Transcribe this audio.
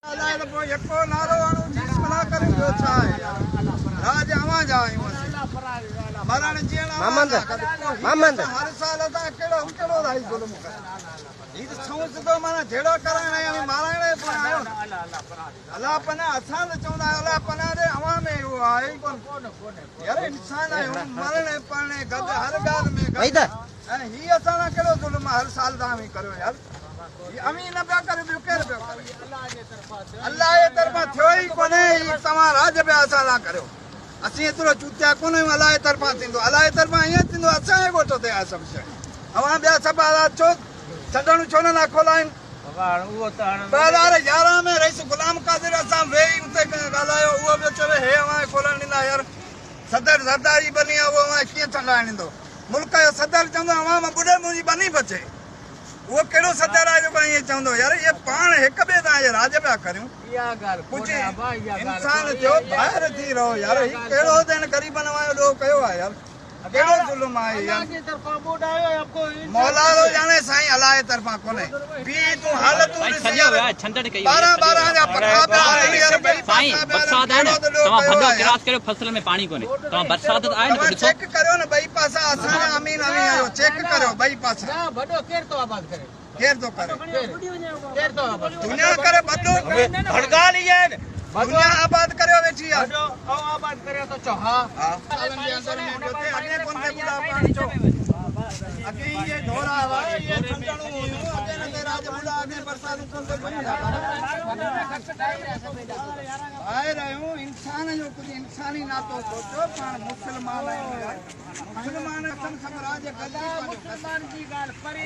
यको नारो आणो जिस्मला करे जो छा है राज आवा जायो मरण जीण मामंद हर साल ता केड़ो केड़ो राई जुल्म कर ई छौस तो माना जेड़ो कराणे हम माराणे पण आयो अल्लाह पना असान चौंदा अल्लाह पना दे अवा में वो आई कोन यार इंसान है मरणे पने गद हर गाल में गद ही असाना केड़ो जुल्म हर साल दा में करो यार अमी न पिया करे बियो केर पियो अल्लाह ए तरफा थियो ही कोने तमा राज पे असा ला करो असी एतरो चूतिया कोने अल्लाह ए तरफा थिंदो अल्लाह ए तरफा ये थिंदो असा ए गोटो ते आ सब शे हवा बिया सब छो छडणु छो ना खोलाइन भगवान वो त 2011 में रईस गुलाम कादिर असा वेई उते गालायो वो बियो चवे हे हवा खोलन दिना यार सदर सरदारी बनी वो हवा किए छडाइन दो मुल्क जो सदर चंदो हवा में बुडे मुजी बनी बचे वो केड़ो सदर है जो ये चंदो यार ये पाण एक बे दा ये राज पे करियो या गाल कुछ इंसान जो बाहर थी रहो यार ये केड़ो दिन गरीबन वायो लोग कयो है यार केड़ो जुल्म है यार अल्लाह की तरफा बोड आयो आपको मौला रो जाने साईं अल्लाह की तरफा कोने बी तू हालत तू सजो छंदड़ कई 12 जा पका पे यार साईं बरसात है ना तमा भडो गिरास करे फसल में पानी कोने तमा बरसात आए ना चेक करो ना भाई पासा असा अमीन अमीन आयो चेक करो भाई पासा ना भडो केर तो आबाद करे केर तो करे केर तो आबाद दुनिया करे बदलो भड़गा लिए दुनिया आबाद करियो वेठी यार ओ आबाद करियो तो चोहा सालन के अंदर में होते अगे कोन ते बुला पानी चो अगे ये ढोरा हवा ये ठंडणू अगे न ते राज बुला अगे बरसात कोन ते बनी आए रहे हूं इंसान जो कुछ इंसानी ना तो सोचो पण मुसलमान है मुसलमान सब राज गद्दी मुसलमान की गाल परे